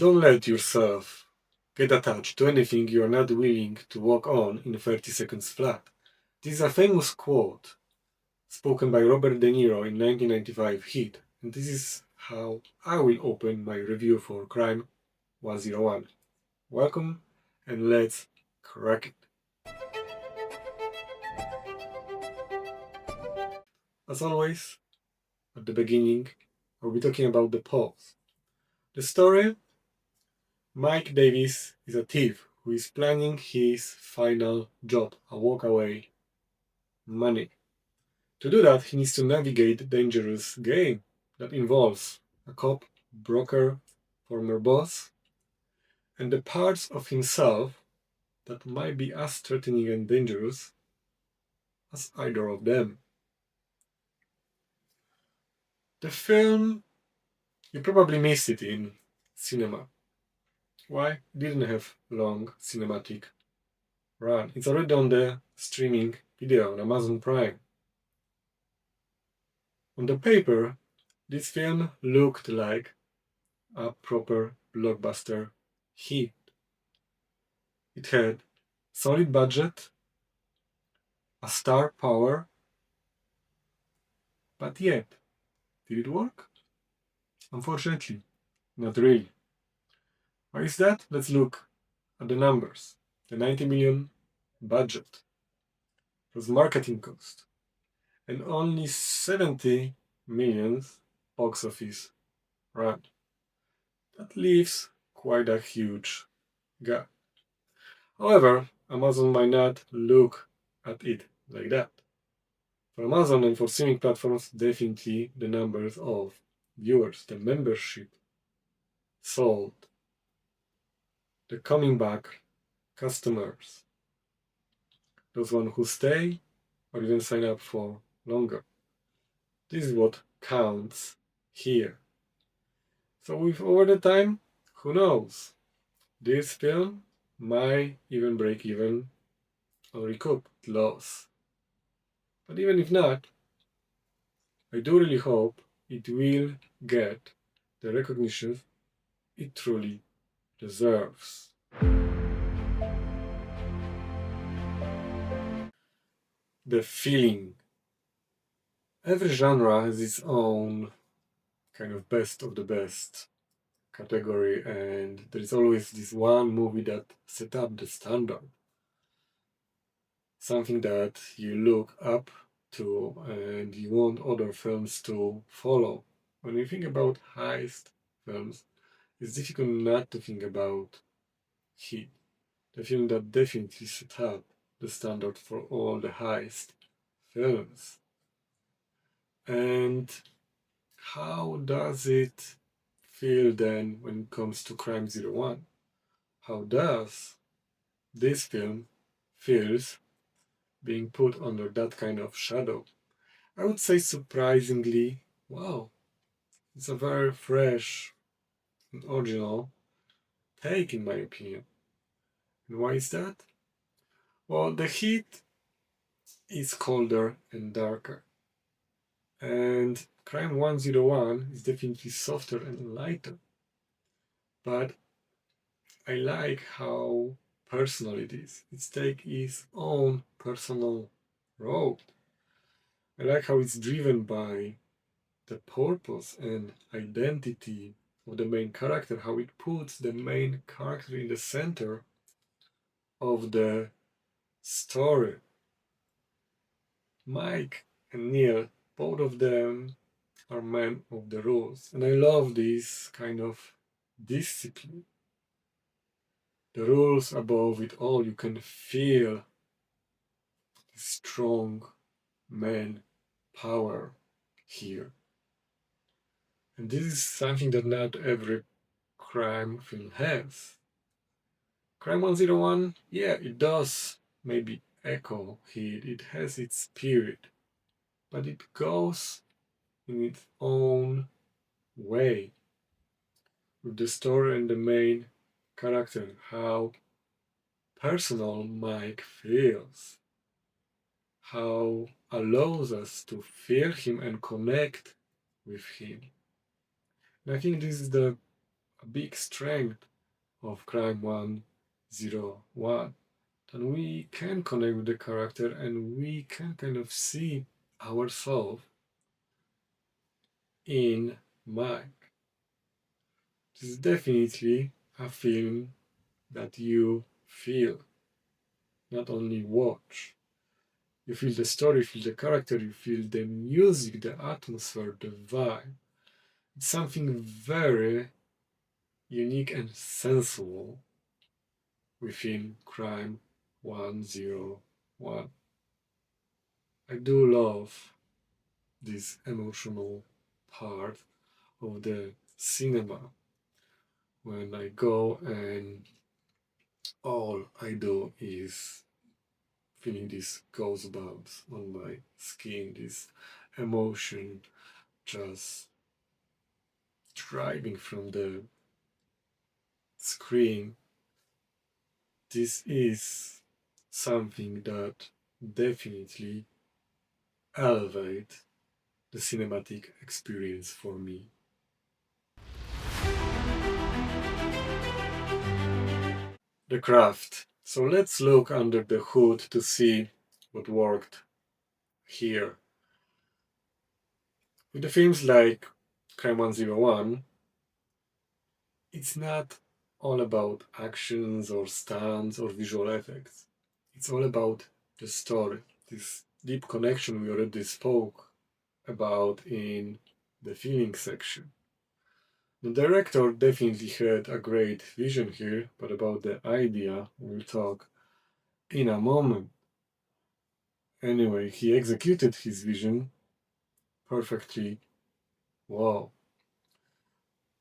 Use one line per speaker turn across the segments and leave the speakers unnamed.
Don't let yourself get attached to anything you are not willing to walk on in 30 seconds flat. This is a famous quote spoken by Robert De Niro in 1995 Heat, and this is how I will open my review for Crime 101. Welcome, and let's crack it. As always, at the beginning, I'll be talking about the pause. The story: Mike Davis is a thief who is planning his final job, a walkaway money. To do that, he needs to navigate a dangerous game that involves a cop, broker, former boss, and the parts of himself that might be as threatening and dangerous as either of them. The film, you probably missed it in cinema. Why? It didn't have long cinematic run. It's already on the streaming video on Amazon Prime. On the paper, this film looked like a proper blockbuster hit. It had solid budget, a star power, but yet, did it work? Unfortunately, not really. Why is that? Let's look at the numbers. The 90 million budget was marketing cost, and only 70 millions box office run. That leaves quite a huge gap. However, Amazon might not look at it like that. For Amazon and for streaming platforms, definitely the numbers of viewers, the membership sold, the coming back customers, those ones who stay or even sign up for longer. This is what counts here. So with over the time, who knows? This film might even break even or recoup loss. But even if not, I do really hope it will get the recognition it truly deserves. The feeling. Every genre has its own kind of best of the best category, and there is always this one movie that set up the standard. Something that you look up to and you want other films to follow. When you think about heist films, it's difficult not to think about Heat, the film that definitely set up the standard for all the heist films. And how does it feel then when it comes to Crime 01? How does this film feels being put under that kind of shadow? I would say surprisingly, wow, it's a very fresh and original take in my opinion. And why is that? Well, the Heat is colder and darker. And Crime 101 is definitely softer and lighter. But I like how personal it is. It's take its own personal road. I like how it's driven by the purpose and identity of the main character, how it puts the main character in the center of the story. Mike and Neil, both of them are men of the rules, and I love this kind of discipline. The rules above it all, you can feel the strong man power here. And this is something that not every crime film has. Crime 101, yeah, it does maybe echo here, it has its spirit, but it goes in its own way with the story and the main character, how personal Mike feels, how allows us to feel him and connect with him. And I think this is the a big strength of Crime 101. Then we can connect with the character and we can kind of see ourselves in Mike. This is definitely a film that you feel, not only watch. You feel the story, you feel the character, you feel the music, the atmosphere, the vibe. It's something very unique and sensual within Crime 101. I do love this emotional part of the cinema when I go and all I do is feeling these goosebumps on my skin, this emotion just driving from the screen. This is something that definitely elevate the cinematic experience for me. The craft. So let's look under the hood to see what worked here. With the films like Crime 101, it's not all about actions or stunts or visual effects. It's all about the story, this deep connection we already spoke about in the feeling section. The director definitely had a great vision here, but about the idea we'll talk in a moment. Anyway, he executed his vision perfectly. Wow.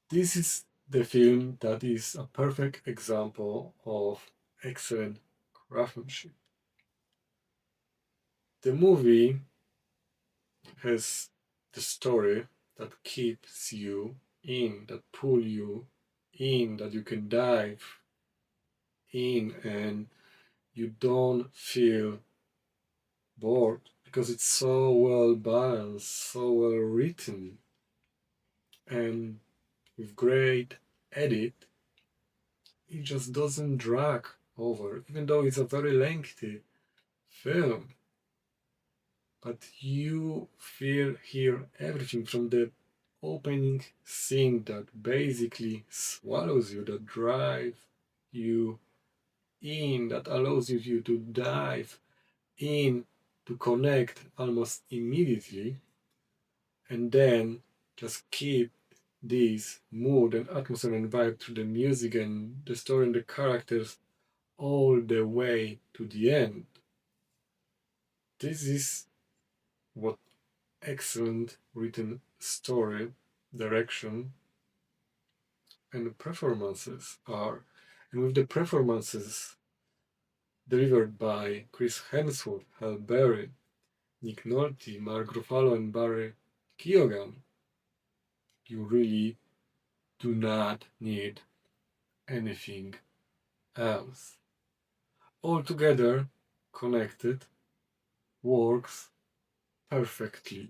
This is the film that is a perfect example of excellent craftsmanship. The movie has the story that keeps you in, that pull you in, that you can dive in and you don't feel bored because it's so well balanced, so well written, and with great edit, it just doesn't drag over, even though it's a very lengthy film. But you feel here everything from the opening scene that basically swallows you, that drive you in, that allows you to dive in, to connect almost immediately, and then just keep this mood and atmosphere and vibe through the music and the story and the characters all the way to the end. This is what excellent written story, direction, and performances are. And with the performances delivered by Chris Hemsworth, Halle Berry, Nick Nolte, Mark Ruffalo, and Barry Keoghan, you really do not need anything else. All together, connected, works perfectly.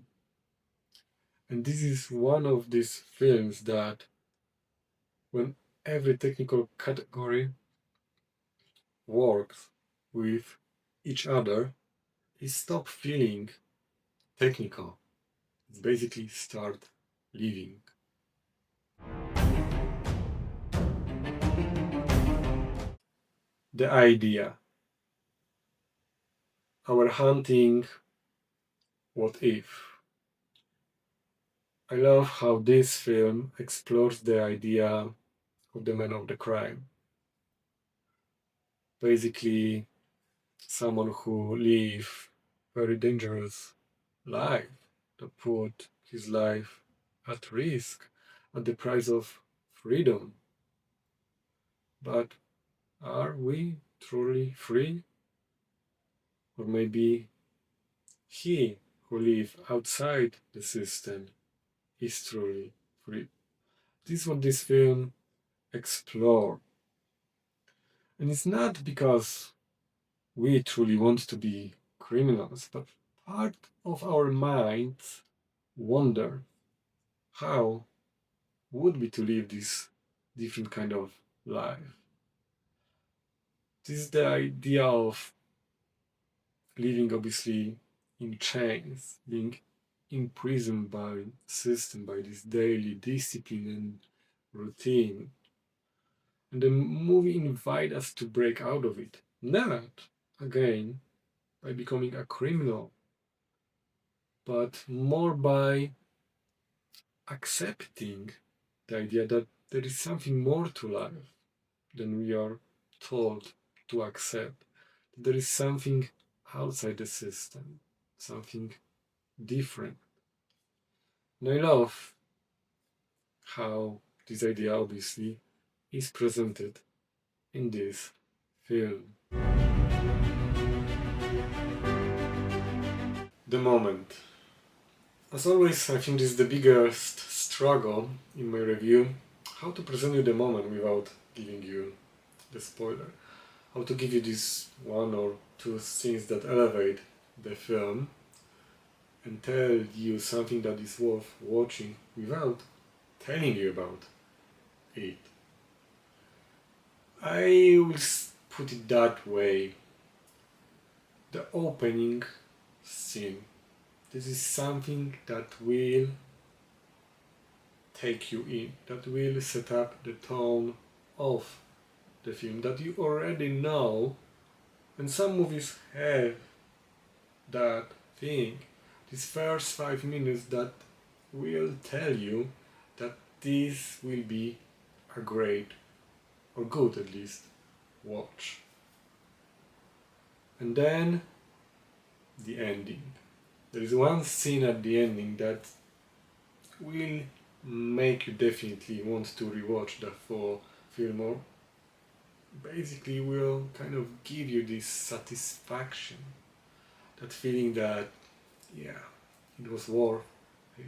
And this is one of these films that, when every technical category works with each other, it stop feeling technical. It's basically start living. The idea. Our hunting what if. I love how this film explores the idea of the man of the crime. Basically, someone who live very dangerous life, that put his life at risk at the price of freedom. But are we truly free? Or maybe he who live outside the system is truly free. This is what this film explores. And it's not because we truly want to be criminals, but part of our minds wonder how would be to live this different kind of life. This is the idea of living obviously in chains, being imprisoned by system, by this daily discipline and routine. And the movie invites us to break out of it. Not, again, by becoming a criminal, but more by accepting the idea that there is something more to life than we are told to accept. There is something outside the system, something different. And I love how this idea obviously is presented in this film. The moment. As always, I think this is the biggest struggle in my review. How to present you the moment without giving you the spoiler. How to give you this one or two scenes that elevate the film and tell you something that is worth watching without telling you about it. I will put it that way. The opening scene. This is something that will take you in, that will set up the tone of the film that you already know, and some movies have that thing. These first 5 minutes that will tell you that this will be a great, or good at least, watch. And then the ending. There is one scene at the ending that will make you definitely want to rewatch the full film, or basically will kind of give you this satisfaction, that feeling that, yeah, it was worth it.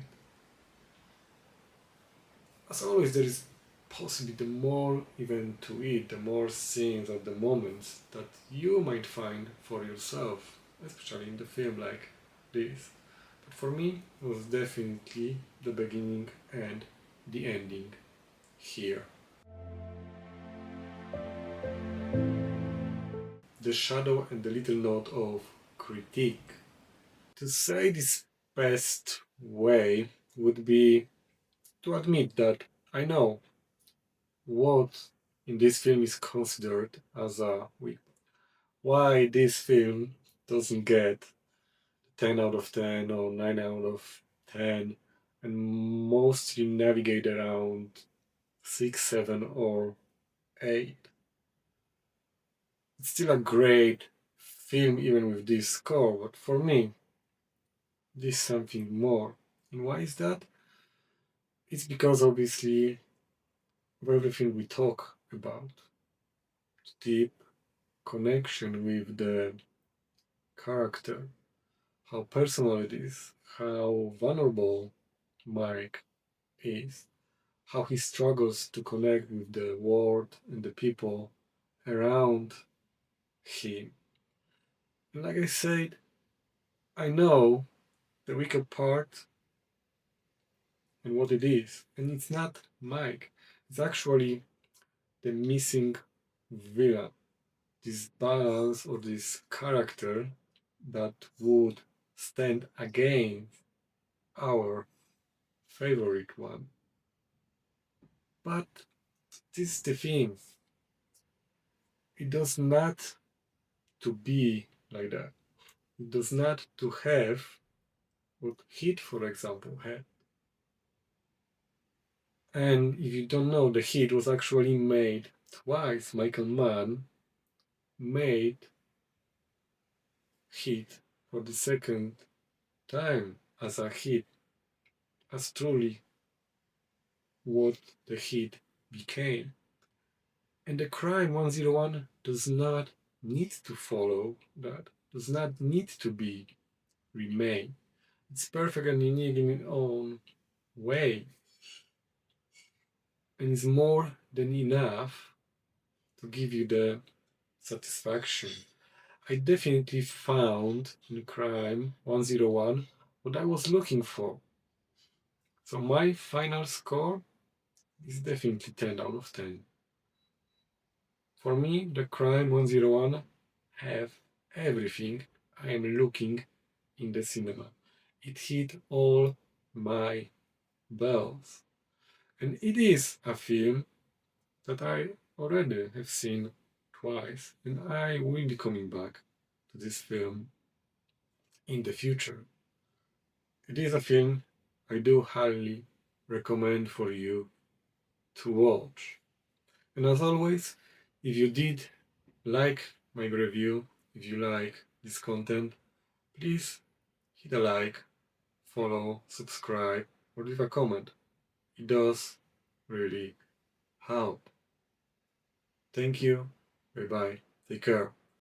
As always, there is possibly the more even to it, the more scenes or the moments that you might find for yourself, especially in the film like this. But for me, it was definitely the beginning and the ending here. The shadow and the little note of critique. To say this best way would be to admit that I know what in this film is considered as a weak. Why this film doesn't get 10 out of 10 or 9 out of 10 and mostly navigate around 6, 7, or 8. It's still a great film even with this score, but for me, this is something more. And why is that? It's because obviously of everything we talk about. Deep connection with the character, how personal it is, how vulnerable Mike is, how he struggles to connect with the world and the people around him. And like I said, I know the weaker part and what it is. And it's not Mike, it's actually the missing villain. This balance or this character that would stand against our favorite one. But this is the thing. It does not to be like that. It does not to have what Heat, for example, had. And if you don't know, the Heat was actually made twice. Michael Mann made Heat for the second time as a hit, as truly what the hit became. And the crime 101 does not need to follow that, does not need to be remade. It's perfect and unique in its own way, and is more than enough to give you the satisfaction. I definitely found in Crime 101 what I was looking for. So my final score is definitely 10 out of 10. For me, the Crime 101 have everything I am looking in the cinema. It hit all my bells. And it is a film that I already have seen twice, and I will be coming back to this film in the future. It is a film I do highly recommend for you to watch. And as always, if you did like my review, if you like this content, please hit a like, follow, subscribe, or leave a comment. It does really help. Thank you. Bye bye. Take care.